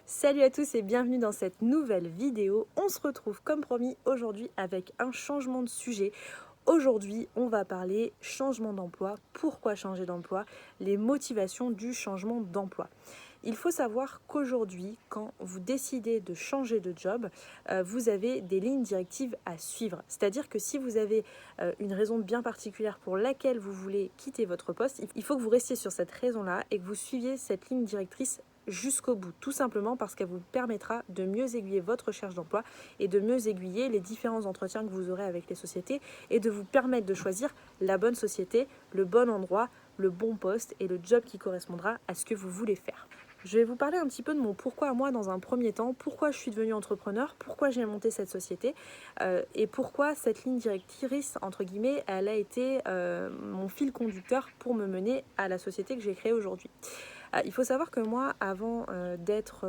Salut à tous et bienvenue dans cette nouvelle vidéo. On se retrouve comme promis aujourd'hui avec un changement de sujet. Aujourd'hui, on va parler changement d'emploi, pourquoi changer d'emploi, les motivations du changement d'emploi. Il faut savoir qu'aujourd'hui, quand vous décidez de changer de job, vous avez des lignes directives à suivre. C'est-à-dire que si vous avez une raison bien particulière pour laquelle vous voulez quitter votre poste, il faut que vous restiez sur cette raison-là et que vous suiviez cette ligne directrice jusqu'au bout, tout simplement parce qu'elle vous permettra de mieux aiguiller votre recherche d'emploi et de mieux aiguiller les différents entretiens que vous aurez avec les sociétés et de vous permettre de choisir la bonne société, le bon endroit, le bon poste et le job qui correspondra à ce que vous voulez faire. Je vais vous parler un petit peu de mon pourquoi à moi dans un premier temps, pourquoi je suis devenue entrepreneur, pourquoi j'ai monté cette société et pourquoi cette ligne directrice, entre guillemets, elle a été mon fil conducteur pour me mener à la société que j'ai créée aujourd'hui. Il faut savoir que moi, avant d'être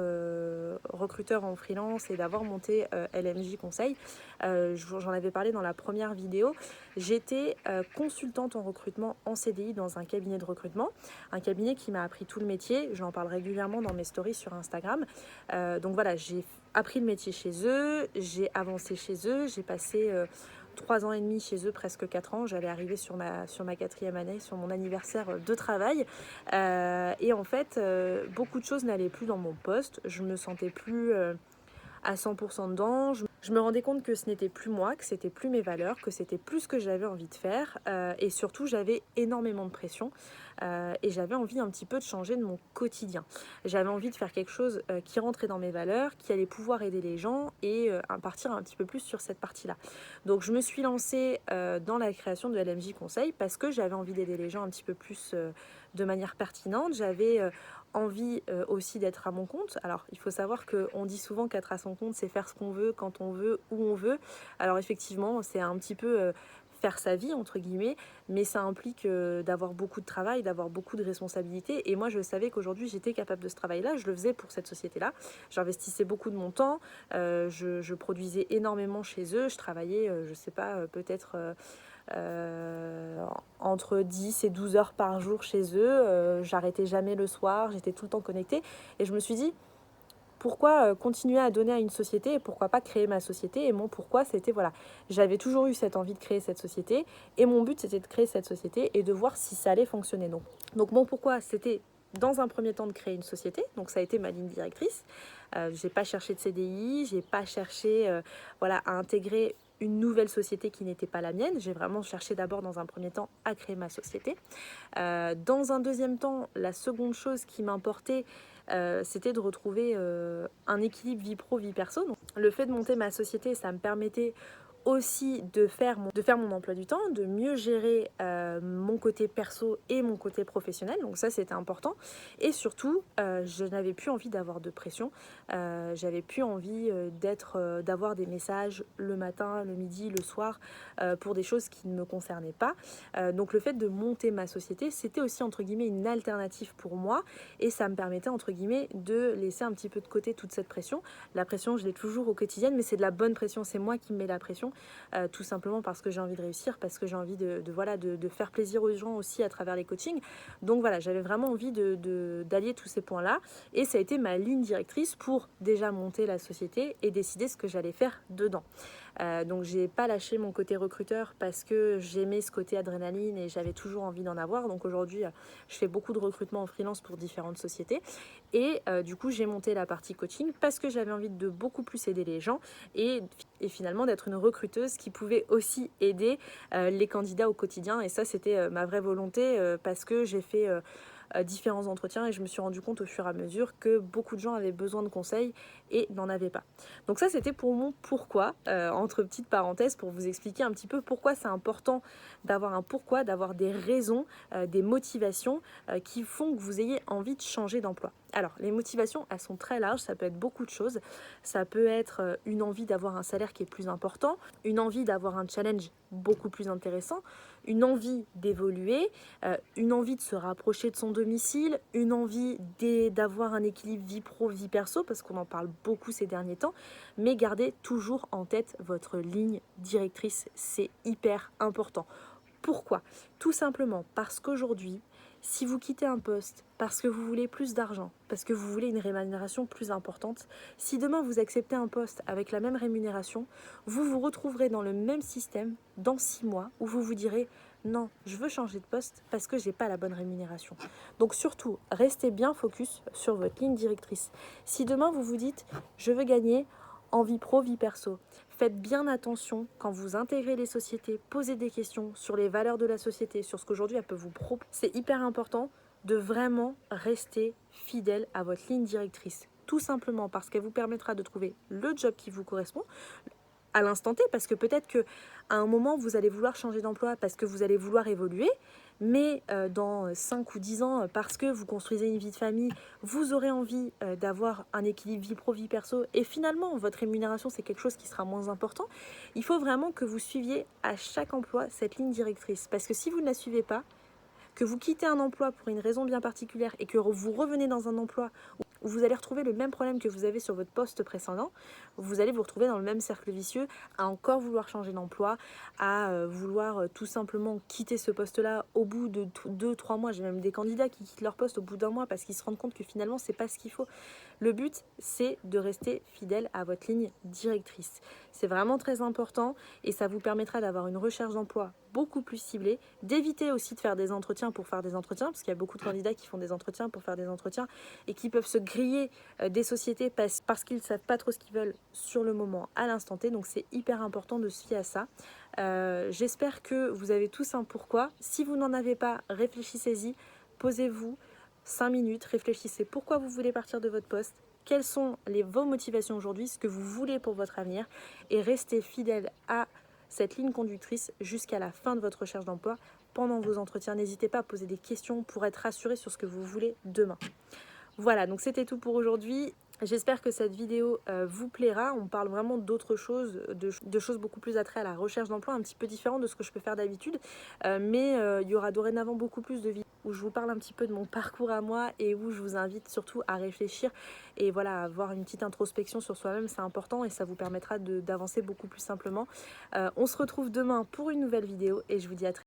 recruteur en freelance et d'avoir monté LMJ Conseil, j'en avais parlé dans la première vidéo, j'étais consultante en recrutement en CDI dans un cabinet de recrutement, un cabinet qui m'a appris tout le métier, j'en parle régulièrement dans mes stories sur Instagram. Donc voilà, j'ai appris le métier chez eux, j'ai avancé chez eux, j'ai passé 3 ans et demi chez eux, presque 4 ans. J'allais arriver sur ma 4e année, sur mon anniversaire de travail. Et en fait, beaucoup de choses n'allaient plus dans mon poste. Je me sentais plus à 100% dedans. Je me rendais compte que ce n'était plus moi, que c'était plus mes valeurs, que c'était plus ce que j'avais envie de faire. Et surtout, j'avais énormément de pression. Et j'avais envie un petit peu de changer de mon quotidien. J'avais envie de faire quelque chose qui rentrait dans mes valeurs, qui allait pouvoir aider les gens et partir un petit peu plus sur cette partie-là. Donc je me suis lancée dans la création de LMJ Conseil parce que j'avais envie d'aider les gens un petit peu plus de manière pertinente. J'avais envie aussi d'être à mon compte. Alors il faut savoir qu'on dit souvent qu'être à son compte, c'est faire ce qu'on veut, quand on veut, où on veut. Alors effectivement, c'est un petit peu faire sa vie, entre guillemets, mais ça implique d'avoir beaucoup de travail, d'avoir beaucoup de responsabilités. Et moi, je savais qu'aujourd'hui, j'étais capable de ce travail-là. Je le faisais pour cette société-là. J'investissais beaucoup de mon temps. Je produisais énormément chez eux. Je travaillais, je sais pas, peut-être entre 10 et 12 heures par jour chez eux. J'arrêtais jamais le soir. J'étais tout le temps connectée. Et je me suis dit, pourquoi continuer à donner à une société et pourquoi pas créer ma société. Et mon pourquoi, c'était voilà, j'avais toujours eu cette envie de créer cette société et mon but, c'était de créer cette société et de voir si ça allait fonctionner. Donc mon pourquoi, c'était dans un premier temps de créer une société. Donc ça a été ma ligne directrice. J'ai pas cherché de CDI, j'ai pas cherché voilà, à intégrer une nouvelle société qui n'était pas la mienne. J'ai vraiment cherché d'abord dans un premier temps à créer ma société. Dans un deuxième temps, la seconde chose qui m'importait, c'était de retrouver un équilibre vie pro, vie perso. Donc, le fait de monter ma société, ça me permettait aussi de faire mon emploi du temps, de mieux gérer mon côté perso et mon côté professionnel. Donc ça, c'était important. Et surtout, je n'avais plus envie d'avoir de pression. J'avais plus envie d'avoir des messages le matin, le midi, le soir pour des choses qui ne me concernaient pas. Donc le fait de monter ma société, c'était aussi entre guillemets une alternative pour moi et ça me permettait entre guillemets de laisser un petit peu de côté toute cette pression. La pression, je l'ai toujours au quotidien, mais c'est de la bonne pression, c'est moi qui me mets la pression, tout simplement parce que j'ai envie de réussir, parce que j'ai envie de faire plaisir aux gens aussi à travers les coachings. Donc voilà, j'avais vraiment envie d'allier tous ces points-là et ça a été ma ligne directrice pour déjà monter la société et décider ce que j'allais faire dedans. Donc j'ai pas lâché mon côté recruteur parce que j'aimais ce côté adrénaline et j'avais toujours envie d'en avoir. Donc aujourd'hui, je fais beaucoup de recrutement en freelance pour différentes sociétés et du coup j'ai monté la partie coaching parce que j'avais envie de beaucoup plus aider les gens et finalement d'être une recruteuse qui pouvait aussi aider les candidats au quotidien. Et ça, c'était ma vraie volonté parce que j'ai fait différents entretiens et je me suis rendu compte au fur et à mesure que beaucoup de gens avaient besoin de conseils et n'en avaient pas. Donc ça, c'était pour mon pourquoi, entre petites parenthèses, pour vous expliquer un petit peu pourquoi c'est important d'avoir un pourquoi, d'avoir des raisons, des motivations qui font que vous ayez envie de changer d'emploi. Alors, les motivations, elles sont très larges, ça peut être beaucoup de choses. Ça peut être une envie d'avoir un salaire qui est plus important, une envie d'avoir un challenge beaucoup plus intéressant, une envie d'évoluer, une envie de se rapprocher de son domicile, une envie d'avoir un équilibre vie pro, vie perso, parce qu'on en parle beaucoup ces derniers temps, mais gardez toujours en tête votre ligne directrice, c'est hyper important. Pourquoi ? Tout simplement parce qu'aujourd'hui, Si vous quittez un poste parce que vous voulez plus d'argent, parce que vous voulez une rémunération plus importante, si demain vous acceptez un poste avec la même rémunération, vous vous retrouverez dans le même système dans 6 mois où vous vous direz non, je veux changer de poste parce que j'ai pas la bonne rémunération. Donc surtout, restez bien focus sur votre ligne directrice. Si demain vous vous dites je veux gagner en vie pro, vie perso, faites bien attention quand vous intégrez les sociétés, posez des questions sur les valeurs de la société, sur ce qu'aujourd'hui elle peut vous proposer. C'est hyper important de vraiment rester fidèle à votre ligne directrice. Tout simplement parce qu'elle vous permettra de trouver le job qui vous correspond à l'instant T, parce que peut-être qu'à un moment, vous allez vouloir changer d'emploi parce que vous allez vouloir évoluer, mais dans 5 ou 10 ans, parce que vous construisez une vie de famille, vous aurez envie d'avoir un équilibre vie pro, vie perso, et finalement, votre rémunération, c'est quelque chose qui sera moins important. Il faut vraiment que vous suiviez à chaque emploi cette ligne directrice, parce que si vous ne la suivez pas, que vous quittez un emploi pour une raison bien particulière et que vous revenez dans un emploi où vous allez retrouver le même problème que vous avez sur votre poste précédent, vous allez vous retrouver dans le même cercle vicieux, à encore vouloir changer d'emploi, à vouloir tout simplement quitter ce poste-là au bout de 2-3 mois. J'ai même des candidats qui quittent leur poste au bout d'un mois parce qu'ils se rendent compte que finalement, c'est pas ce qu'il faut. Le but, c'est de rester fidèle à votre ligne directrice. C'est vraiment très important et ça vous permettra d'avoir une recherche d'emploi beaucoup plus ciblée, d'éviter aussi de faire des entretiens pour faire des entretiens, parce qu'il y a beaucoup de candidats qui font des entretiens pour faire des entretiens et qui peuvent se griller des sociétés parce qu'ils ne savent pas trop ce qu'ils veulent sur le moment, à l'instant T. Donc c'est hyper important de se fier à ça. J'espère que vous avez tous un pourquoi. Si vous n'en avez pas, réfléchissez-y, posez-vous 5 minutes, réfléchissez pourquoi vous voulez partir de votre poste, quelles sont vos motivations aujourd'hui, ce que vous voulez pour votre avenir, et restez fidèle à cette ligne conductrice jusqu'à la fin de votre recherche d'emploi. Pendant vos entretiens, n'hésitez pas à poser des questions pour être rassuré sur ce que vous voulez demain. Voilà, donc c'était tout pour aujourd'hui. J'espère que cette vidéo vous plaira. On parle vraiment d'autres choses, de choses beaucoup plus attraites à la recherche d'emploi, un petit peu différent de ce que je peux faire d'habitude. Mais il y aura dorénavant beaucoup plus de vidéos où je vous parle un petit peu de mon parcours à moi et où je vous invite surtout à réfléchir et voilà, à avoir une petite introspection sur soi-même. C'est important et ça vous permettra d'avancer beaucoup plus simplement. On se retrouve demain pour une nouvelle vidéo et je vous dis à très vite.